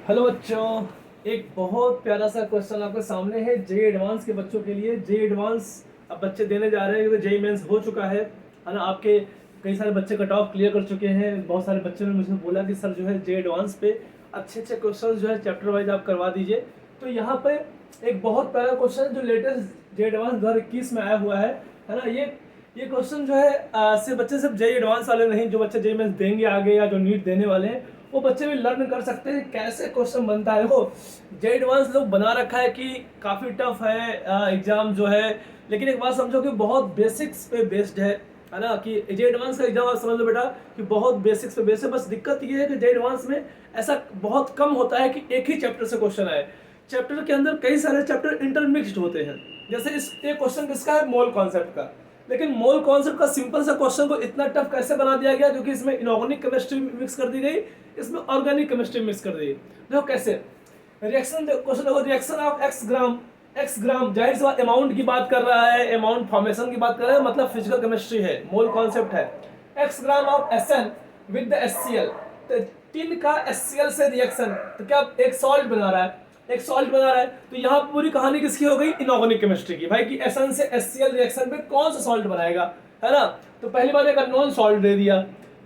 Hello बच्चों, एक बहुत प्यारा सा क्वेश्चन आपके सामने है जे एडवांस के बच्चों के लिए। जे एडवांस अब बच्चे देने जा रहे हैं क्योंकि जे मेंस हो चुका है ना। आपके कई सारे बच्चे कट ऑफ क्लियर कर चुके हैं। बहुत सारे बच्चों ने मुझे बोला कि सर जो है जे एडवांस पे अच्छे अच्छे क्वेश्चन जो है चैप्टर वाइज आप करवा दीजिए। तो यहाँ पे एक बहुत प्यारा क्वेश्चन जो लेटेस्ट जे एडवांस 2021 में आया हुआ है ना। ये क्वेश्चन जो है सिर्फ बच्चे सिर्फ जे एडवांस वाले नहीं, जो बच्चे जे मेंस देंगे आगे या जो नीट देने वाले हैं वो बच्चे भी लर्न कर सकते हैं कैसे क्वेश्चन बनता है। देखो जे एडवांस लोग बना रखा है कि काफ़ी टफ है एग्जाम जो है, लेकिन एक बात समझो कि बहुत बेसिक्स पे बेस्ड है ना। कि जे एडवांस का एग्जाम आप समझ लो बेटा कि बहुत बेसिक्स पे बेस्ड है। बस दिक्कत ये है कि जे एडवांस में ऐसा बहुत कम होता है कि एक ही चैप्टर से क्वेश्चन आए। चैप्टर के अंदर कई सारे चैप्टर इंटरमिक्स्ड होते हैं। जैसे इस एक क्वेश्चन किसका है, मोल कॉन्सेप्ट का। लेकिन मोल कॉन्सेप्ट का सिंपल सा क्वेश्चन को इतना टफ कैसे बना दिया गया, क्योंकि इसमें इनऑर्गेनिक केमिस्ट्री मिक्स कर दी गई, इसमें ऑर्गेनिक केमिस्ट्री मिक्स कर दी गई। देखो कैसे रिएक्शन क्वेश्चन देखो, रिएक्शन ऑफ एक्स ग्राम जाहिर सी बात अमाउंट की बात कर रहा है, अमाउंट फॉर्मेशन की बात कर रहा है, मतलब फिजिकल केमिस्ट्री है, मोल कॉन्सेप्ट है। X gram of SN with the HCl, तो टिन का एचसीएल से रिएक्शन, तो क्या एक सॉल्ट बना रहा है, एक सॉल्ट बना रहा है। तो यहाँ पूरी कहानी किसकी हो गई, इनऑर्गेनिक केमिस्ट्री की। भाई कि एसएन से एचसीएल रिएक्शन पे कौन सा सॉल्ट बनाएगा, है ना। तो पहली बार एक अननोन सॉल्ट दे दिया,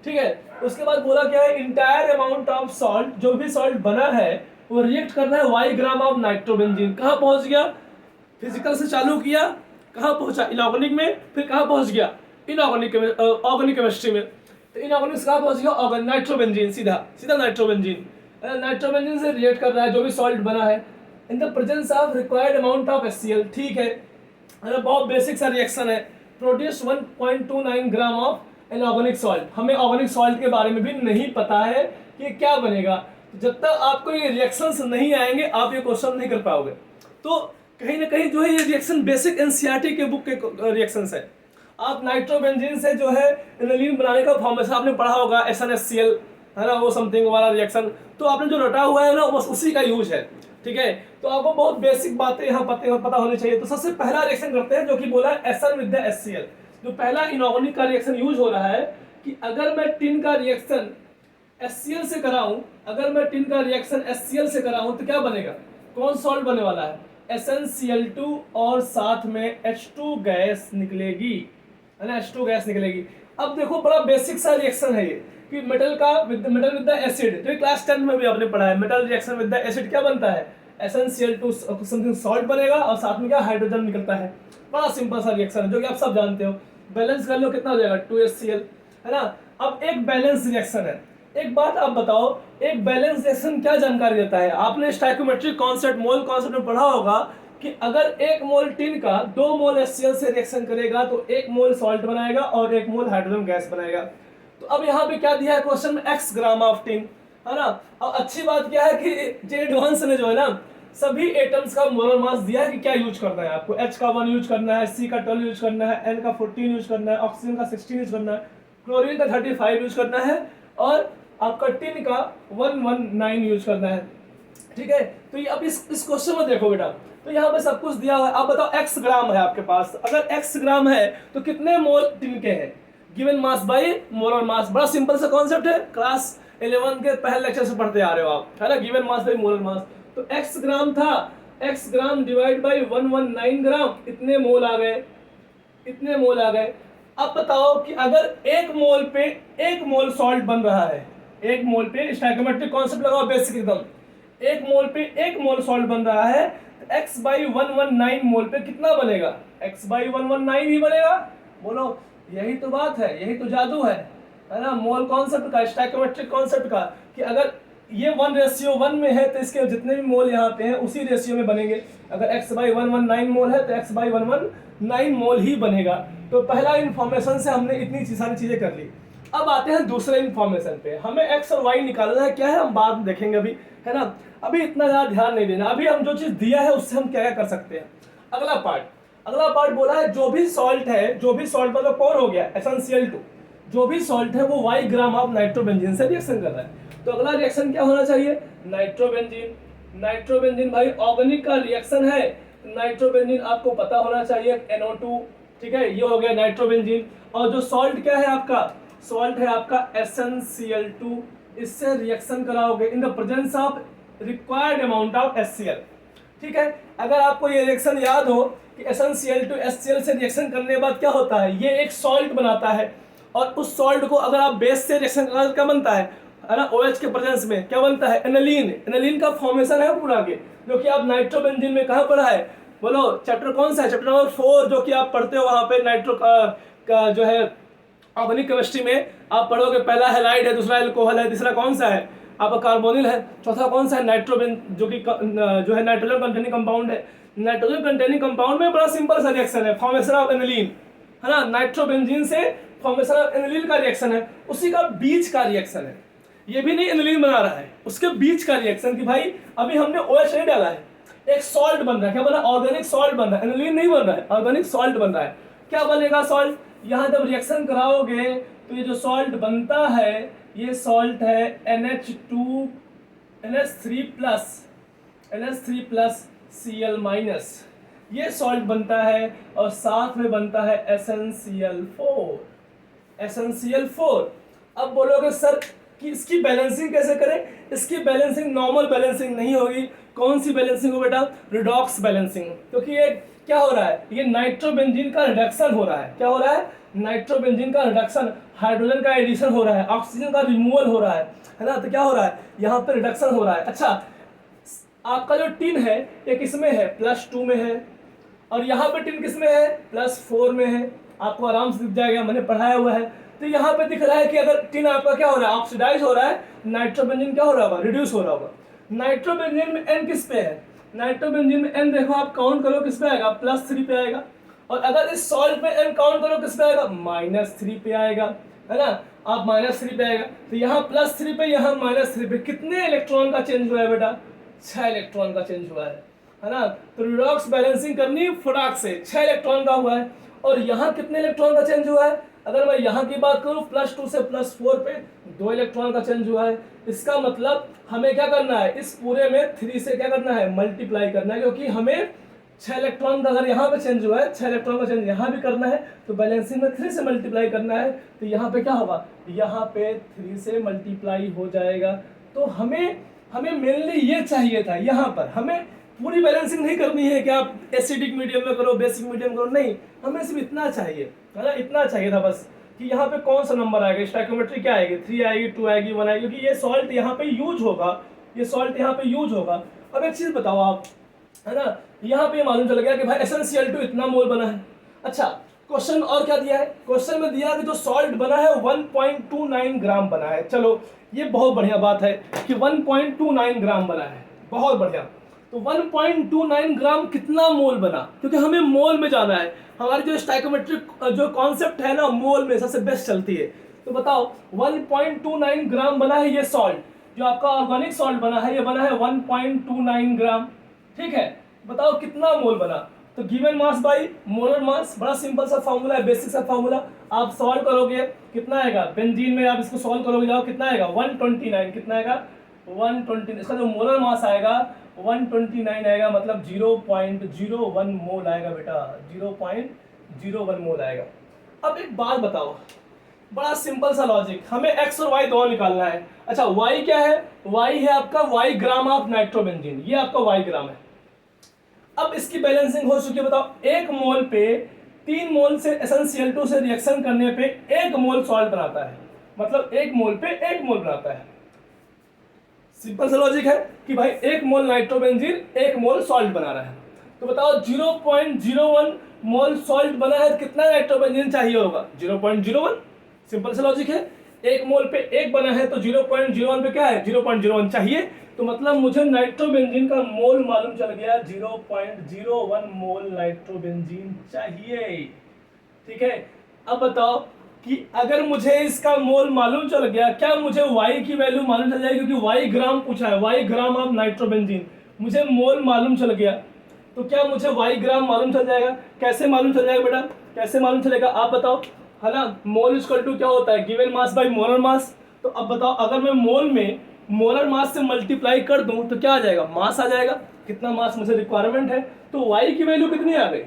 ठीक है। उसके बाद बोला क्या है, इंटायर अमाउंट ऑफ सॉल्ट, जो भी सॉल्ट बना है वो रिएक्ट करना है वाई ग्राम ऑफ नाइट्रोबेंजीन। कहाँ पहुंच गया, फिजिकल से चालू किया, कहाँ पहुंचा इनऑर्गेनिक में, फिर कहाँ पहुंच गया इनऑर्गेनिक ऑर्गेनिक केमिस्ट्री में। तो इनऑर्गेनिक से कहाँ पहुंच गया, नाइट्रोबेंजीन, सीधा सीधा नाइट्रोबेंजीन। नाइट्रोबेंजीन से रिएक्ट कर रहा है जो भी सॉल्ट बना है in the presence of required amount of HCl, ठीक है। बहुत बेसिक सा रिएक्शन है। Produce 1.29 gram of inorganic salt. हमें ऑर्गेनिक सॉल्ट के बारे में भी नहीं पता है कि क्या बनेगा। तो जब तक आपको ये रिएक्शंस नहीं आएंगे आप ये क्वेश्चन नहीं कर पाओगे। तो कहीं ना कहीं जो है ये रिएक्शन बेसिक एनसीईआरटी के बुक के रिएक्शंस है। आप नाइट्रोबेंजीन से जो है एनिलीन बनाने का फॉर्मूला आपने पढ़ा होगा, SnHCl, है ना, वो समथिंग वाला रिएक्शन। तो आपने जो रटा हुआ है ना बस उसी का यूज है, ठीक है। तो आपको बहुत बेसिक बातें यहाँ पता होनी चाहिए। तो सबसे पहला रिएक्शन करते हैं जो कि बोला है SN विद द HCl। जो पहला इनऑर्गेनिक का रिएक्शन यूज हो रहा है कि अगर मैं टिन का रिएक्शन HCl से कराऊं, अगर मैं टिन का रिएक्शन HCl से कराऊं तो क्या बनेगा, कौन सॉल्ट बनने वाला है, SnCl2 और साथ में H2 गैस निकलेगी, है ना, H2 गैस निकलेगी। अब देखो बड़ा बेसिक सा रिएक्शन है ये कि मेटल विद द एसिड, तो क्लास 10 में भी आपने पढ़ा है। Metal reaction with the acid क्या बनता है, SnCl2 समथिंग सॉल्ट बनेगा और साथ में क्या हाइड्रोजन निकलता है। बड़ा सिंपल सा रिएक्शन है जो कि आप सब जानते हो। बैलेंस कर लो कितना हो जाएगा, 2HCl, है ना। अब एक बैलेंस रिएक्शन है। एक बात आप बताओ, एक बैलेंस रिएक्शन क्या जानकारी देता है। आपने स्टोइकोमेट्रिक कॉन्सेप्ट, मोल कॉन्सेप्ट में पढ़ा होगा कि अगर एक मोल टिन का 2 मोल HCl से रिएक्शन करेगा तो 1 मोल सॉल्ट बनाएगा और 1 मोल हाइड्रोजन गैस बनाएगा। तो अब यहाँ पे क्या दिया है क्वेश्चन में, x ग्राम ऑफ टिन, है ना। और अच्छी बात क्या है कि जे एडवांस ने जो है ना सभी एटम्स का मोलर मास दिया है कि क्या यूज करना है आपको। H का 1 यूज करना है, C का 12 यूज करना है, N का 14 यूज करना है, ऑक्सीजन का 16 यूज करना है, क्लोरीन का 35 यूज करना है और आपका टिन का 119 यूज करना है, ठीक है। तो ये अब इस क्वेश्चन में देखो बेटा, तो यहाँ पे सब कुछ दिया हुआ है। आप बताओ x ग्राम है आपके पास, अगर x ग्राम है तो कितने मोल टिन के हैं, गिवन मास बाय मोलर मास। बड़ा सिंपल सा कॉन्सेप्ट है, क्लास 11 के पहले लेक्चर से पढ़ते आ रहे हो आप, है ना, गिवन मास बाय मोलर मास। तो x ग्राम था, x ग्राम डिवाइड बाय 119 ग्राम, इतने मोल आ गए, इतने मोल आ गए। अब बताओ कि अगर 1 मोल पे 1 मोल सॉल्ट बन रहा है, 1 मोल पे स्टोइकोमेट्रिक कॉन्सेप्ट लगाओ बेसिक एकदम, 1 मोल पे 1 मोल सॉल्ट बन रहा है तो x बाई 119 मोल पे कितना बनेगा, x बाई 119 ही बनेगा। बोलो यही तो बात है, यही तो जादू है ना, मोल कॉन्सेप्ट का, स्टोइकोमेट्रिक कॉन्सेप्ट का, कि अगर ये 1:1 में है तो इसके जितने भी मोल यहाँ पे हैं उसी रेशियो में बनेंगे। अगर x बाई 119 मोल है तो x बाई 119 मोल ही बनेगा। तो पहला इन्फॉर्मेशन से हमने इतनी सारी चीजें कर ली। अब आते हैं दूसरे इन्फॉर्मेशन पे, हमें x और y निकालना है, क्या है हम बाद में देखेंगे अभी, है ना। अभी इतना ज़्यादा ध्यान नहीं देना, अभी हम जो चीज़ दिया है उससे हम क्या क्या कर सकते हैं। अगला पार्ट बोला है जो भी सॉल्ट है, जो भी सॉल्ट मतलब कौन हो गया, SnCl2, जो भी सॉल्ट है वो y ग्राम ऑफ नाइट्रोबेंजीन से रिएक्शन कर रहा है। तो अगला रिएक्शन क्या होना चाहिए, नाइट्रोबेंजीन। नाइट्रोबेंजीन भाई ऑर्गेनिक का रिएक्शन है, नाइट्रोबेंजीन आपको पता होना चाहिए NO2, ठीक है, ये हो गया नाइट्रोबेंजीन। और जो सॉल्ट क्या है आपका, सॉल्ट है आपका SnCl2, इससे रिएक्शन कराओगे in the presence of required amount of HCl। ठीक है, अगर आपको ये रिएक्शन याद हो कि SnCl टू HCl से रिएक्शन करने के बाद क्या होता है, ये एक सॉल्ट बनाता है, और उस सॉल्ट को अगर आप बेस से रिएक्शन करें क्या बनता है ना, OH के प्रेजेंस में क्या बनता है, एनालीन। एनालीन का फॉर्मेशन है पूरा के, जो कि आप नाइट्रोबेंजीन में कहाँ पढ़ा है, बोलो चैप्टर कौन सा है, चैप्टर नंबर 4 जो कि आप पढ़ते हो वहाँ पे नाइट्रो का जो है ऑर्गेनिक केमिस्ट्री में आप पढ़ोगे, पहला हैलाइड है, दूसरा एल्कोहल है, तीसरा कौन सा है आपका कार्बोनिल है, चौथा कौन सा है नाइट्रोबेन, जो कि जो है नाइट्रोजन कंटेनिंग कंपाउंड है। नाइट्रोजन कंटेनिंग कंपाउंड में बड़ा सिंपल सा रिएक्शन है, फॉर्मेशन ऑफ एनिलीन, है ना, नाइट्रोबेंजीन से फॉर्मेशन ऑफ एनिलीन का रिएक्शन है, उसी का बीच का रिएक्शन है। ये भी नहीं एनिलीन बना रहा है, उसके बीच का रिएक्शन कि भाई अभी हमने OH नहीं डाला है, एक सॉल्ट बन रहा है, क्या बन रहा है, ऑर्गेनिक सॉल्ट बन रहा है, एनिलीन नहीं बन रहा है, ऑर्गेनिक सॉल्ट बन रहा है। क्या बनेगा सॉल्ट, यहाँ जब रिएक्शन कराओगे तो ये जो सॉल्ट बनता है ये सॉल्ट है NH3 प्लस Cl माइनस, ये सॉल्ट बनता है, और साथ में बनता है SnCl4। अब बोलोगे सर कि इसकी बैलेंसिंग कैसे करें, इसकी बैलेंसिंग नॉर्मल बैलेंसिंग नहीं होगी, कौन सी बैलेंसिंग हो बेटा, रिडॉक्स बैलेंसिंग, क्योंकि ये क्या हो रहा है, ये नाइट्रोबेंजीन का रिडक्शन हो रहा है, क्या हो रहा है, नाइट्रोबेंजीन का रिडक्शन, हाइड्रोजन का एडिशन हो रहा है, ऑक्सीजन का रिमूवल हो रहा है ना, तो क्या हो रहा है, यहाँ पे रिडक्शन हो रहा है। अच्छा, आपका जो टिन है ये किसमें है, +2 में है, और यहाँ पे टिन किसमें है, +4 में है, आपको आराम से दिख जाएगा, मैंने पढ़ाया हुआ है। तो यहाँ पे दिख रहा है कि अगर टिन आपका क्या हो रहा है, ऑक्सीडाइज हो रहा है, नाइट्रोबेंजीन क्या हो रहा होगा, रिड्यूस हो रहा होगा। नाइट्रोबेंजीन में N किस पे है, नाइट्रोबेंजीन में N देखो आप काउंट करो किस पे आएगा, +3 पे आएगा, और अगर इस सॉल्ट पे N काउंट करो किस पे आएगा, -3 पे आएगा, है ना, आप -3 पे आएगा, तो यहाँ +3 पे, यहाँ -3 पे, कितने इलेक्ट्रॉन का चेंज हुआ है बेटा, 6 इलेक्ट्रॉन का चेंज हुआ है ना। तो रिडॉक्स बैलेंसिंग करनी फटाक से, 6 इलेक्ट्रॉन का हुआ है, और यहाँ कितने इलेक्ट्रॉन का चेंज हुआ है, अगर मैं यहाँ की बात करूँ +2 से +4 पे 2 इलेक्ट्रॉन का चेंज हुआ है। इसका मतलब हमें क्या करना है, इस पूरे में 3 से क्या करना है, मल्टीप्लाई करना है, क्योंकि हमें 6 इलेक्ट्रॉन का अगर यहाँ पे चेंज हुआ है, 6 इलेक्ट्रॉन का चेंज यहाँ भी करना है, तो बैलेंसिंग में 3 से मल्टीप्लाई करना है, तो यहाँ पे क्या होगा, यहाँ पे 3 से मल्टीप्लाई हो जाएगा। तो हमें मेनली ये चाहिए था, यहाँ पर हमें पूरी बैलेंसिंग नहीं करनी है कि आप एसिडिक मीडियम में करो, बेसिक मीडियम करो, नहीं, हमें सिर्फ इतना चाहिए, है ना, इतना चाहिए था बस, कि यहाँ पे कौन सा नंबर आएगा, स्टोइकियोमेट्री क्या आएगी, 3 आएगी, 2 आएगी, 1 आएगी, क्योंकि ये सॉल्ट यहाँ पे यूज होगा, ये सॉल्ट यहाँ पे यूज होगा। अब एक चीज बताओ आप, है ना, यहाँ पे मालूम चल गया कि भाई SnCl2 इतना मोल बना है। अच्छा, क्वेश्चन और क्या दिया है, क्वेश्चन में दिया कि जो सॉल्ट बना है 1.29 ग्राम बना है। चलो ये बहुत बढ़िया बात है कि 1.29 ग्राम बना है, बहुत बढ़िया। तो 1.29 ग्राम कितना मोल बना, क्योंकि हमें मोल में जाना है, हमारी जो स्टोइकियोमेट्रिक जो कॉन्सेप्ट है ना, मोल में सबसे बेस्ट चलती है। तो बताओ 1.29 ग्राम बना है ये सॉल्ट, जो आपका ऑर्गेनिक सॉल्ट बना है, ये बना है 1.29 ग्राम, ठीक है। बताओ कितना मोल बना, तो given mass by molar mass, बड़ा सिंपल सा फॉर्मूला है, बेसिक सा फॉर्मूला। आप सॉल्व करोगे कितना आएगा, बेंजीन में आप इसको सॉल्व करोगे जाओ कितना आएगा, 129, कितना आएगा 120, इसका जो मोलर मास आएगा 129 आएगा, मतलब 0.01 मोल आएगा बेटा, 0.01 मोल आएगा। अब एक बात बताओ, बड़ा सिंपल सा लॉजिक, हमें x और y दोनों निकालना है। अच्छा y क्या है, y है आपका y ग्राम ऑफ नाइट्रोबेंजीन, ये आपका y ग्राम है। अब इसकी बैलेंसिंग हो चुकी है, बताओ 1 मोल पे 3 मोल से SnCl2 से रिएक्शन करने पे 1 मोल सॉल्ट बनाता है, मतलब 1 मोल पे 1 मोल बनाता है। सिंपल सा लॉजिक है कि भाई 1 मोल नाइट्रोबेंजीन 1 मोल सॉल्ट बना रहा है। तो बताओ 0.01 मोल सॉल्ट बना है, कितना नाइट्रोबेंजीन चाहिए होगा, 0.01। सिंपल सा लॉजिक है, 1 मोल पे 1 बना है तो 0.01 पे क्या है, 0.01 चाहिए। तो मतलब मुझे नाइट्रोबेंजीन का मोल मालूम चल गया, 0.01 मोल नाइट्रोबेंजीन चाहिए, ठीक है। अब बताओ कि अगर मुझे इसका मोल मालूम चल गया, क्या मुझे y की वैल्यू मालूम चल जाएगी, क्योंकि y ग्राम पूछा है, y ग्राम ऑफ नाइट्रोबेंजीन, मुझे मोल मालूम चल गया, तो क्या मुझे y ग्राम मालूम चल जाएगा। कैसे मालूम चल जाएगा बेटा, कैसे मालूम चलेगा आप बताओ, है ना। मोल इक्वल टू क्या होता है, गिवन मास बाय मोलर मास। तो अब बताओ अगर मैं मोल में मोलर मास से मल्टीप्लाई कर दूं तो क्या आ जाएगा, मास आ जाएगा, कितना मास मुझे रिक्वायरमेंट है। तो y की वैल्यू कितनी आ गई,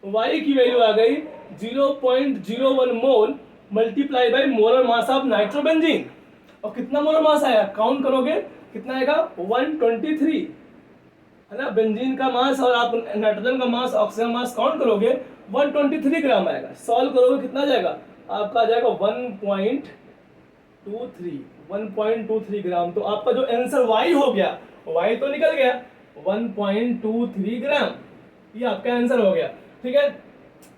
y की वैल्यू आ गई 0.01 mole multiply by molar mass of nitrobenzene. और कितना मोलर मास आया, काउंट करोगे कितना आएगा 123, है ना। बेंजीन का मास और आप नाइट्रोजन का मास, ऑक्सीजन मास काउंट करोगे 123 ग्राम आएगा। सॉल्व करोगे कितना जाएगा आपका, आ जाएगा 1.23 ग्राम। तो आपका जो आंसर वाई हो गया, वाई तो निकल गया 1.23 ग्राम, ये आपका आंसर हो गया। ठीक है,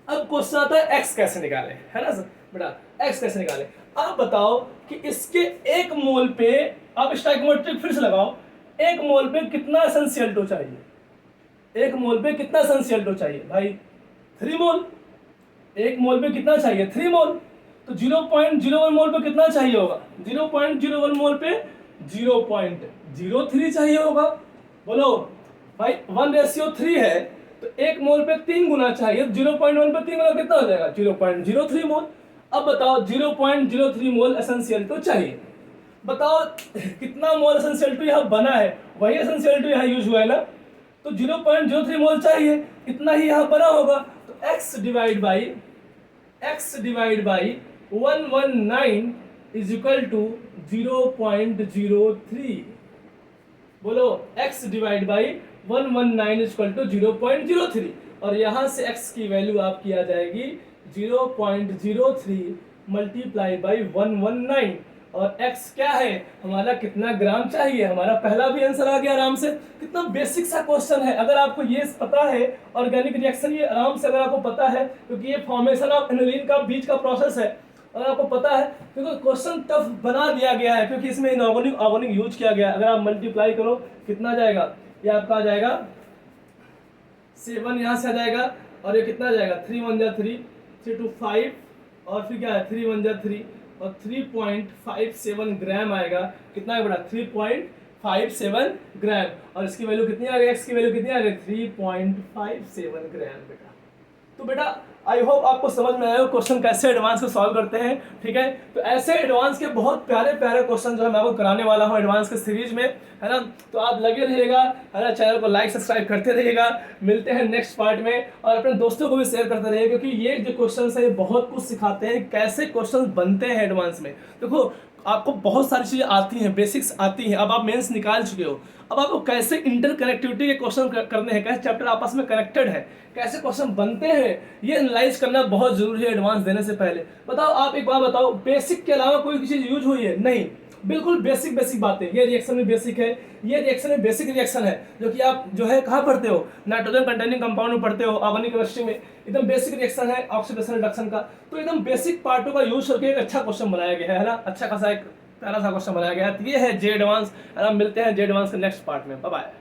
अब क्वेश्चन आता है एक्स कैसे निकाले, है ना सर बेटा, एक्स कैसे निकाले। आप बताओ कि इसके एक मोल पे, आप स्टोइकियोमेट्रिक फिर से लगाओ, एक मोल पे कितना एसेंशियल चाहिए, एक मोल पे कितना एसेंशियल चाहिए भाई 3 मोल। एक मोल पे कितना चाहिए 3 मोल, तो 0.01 मोल पे कितना चाहिए होगा, 0.01 मोल पे 0.03 चाहिए होगा। बोलो भाई 1:3 है, तो एक मोल पे 3 गुना चाहिए, 0.1 पे 3 गुना कितना हो जाएगा 0.03 मोल। अब बताओ 0.03 मोल एसेंशियल तो चाहिए, बताओ कितना मोल एसेंशियल यहाँ बना है, वही एसेंशियल यहाँ यूज हुआ है ना, तो 0.03 मोल चाहिए, इतना ही यहाँ बना होगा। तो x divide by 119 is equal to 0.03। बोलो x divide by 119 is equal to 0.03, और यहाँ से x की वैल्यू आपकी आ जाएगी 0.03 मल्टीप्लाई बाई 119, और x क्या है हमारा, कितना ग्राम चाहिए, हमारा पहला भी आंसर आ गया आराम से। कितना बेसिक सा क्वेश्चन है, अगर आपको ये पता है ऑर्गेनिक रिएक्शन, ये आराम से अगर आपको पता है, क्योंकि ये फॉर्मेशन ऑफ एनिलीन का बीच का प्रोसेस है, अगर आपको पता है, क्योंकि क्वेश्चन टफ बना दिया गया है क्योंकि इसमें इनऑर्गेनिक यूज किया गया है। अगर आप मल्टीप्लाई करो कितना जाएगा, ये आपका आ जाएगा 7, यहाँ से आ जाएगा, और ये कितना आ जाएगा 3 1 जा 3, 3 2 5, और फिर क्या है 3 1 जा 3, और 3.57 ग्राम आएगा। कितना है बेटा 3.57 ग्राम, और इसकी वैल्यू कितनी आ गई, एक्स की वैल्यू कितनी आ गई 3.57 ग्राम बेटा। तो बेटा आई होप आपको समझ में आया क्वेश्चन कैसे एडवांस को सॉल्व करते हैं। ठीक है, तो ऐसे एडवांस के बहुत प्यारे प्यारे क्वेश्चन जो है मैं आपको कराने वाला हूँ एडवांस के सीरीज में, है ना। तो आप लगे रहिएगा, है ना, चैनल को लाइक सब्सक्राइब करते रहिएगा। मिलते हैं नेक्स्ट पार्ट में, और अपने दोस्तों को भी शेयर करते रहिए, क्योंकि ये जो क्वेश्चन है ये बहुत कुछ सिखाते हैं, कैसे क्वेश्चन बनते हैं एडवांस में। देखो आपको बहुत सारी चीज़ें आती हैं, बेसिक्स आती हैं, अब आप मेंस निकाल चुके हो, अब आपको कैसे इंटरकनेक्टिविटी के क्वेश्चन करने हैं, कैसे चैप्टर आपस में कनेक्टेड है, कैसे क्वेश्चन बनते हैं, ये एनालाइज करना बहुत जरूरी है एडवांस देने से पहले। बताओ आप एक बात बताओ, बेसिक के अलावा कोई चीज़ यूज हुई है नहीं, बिल्कुल बेसिक बेसिक बातें। ये रिएक्शन में बेसिक है, ये रिएक्शन में बेसिक रिएक्शन है, जो कि आप जो है कहाँ पढ़ते हो, नाइट्रोजन कंटेनिंग कंपाउंड में पढ़ते हो, ऑर्गेनिक केमिस्ट्री में। एकदम बेसिक रिएक्शन है ऑक्सीडेशन रिडक्शन का, तो एकदम बेसिक पार्टों का यूज करके एक अच्छा क्वेश्चन बनाया गया है ना, अच्छा खासा एक प्यारा सा क्वेश्चन बनाया गया है। ये है जे एडवांस, मिलते हैं जे एडवांस के नेक्स्ट पार्ट में। Bye bye.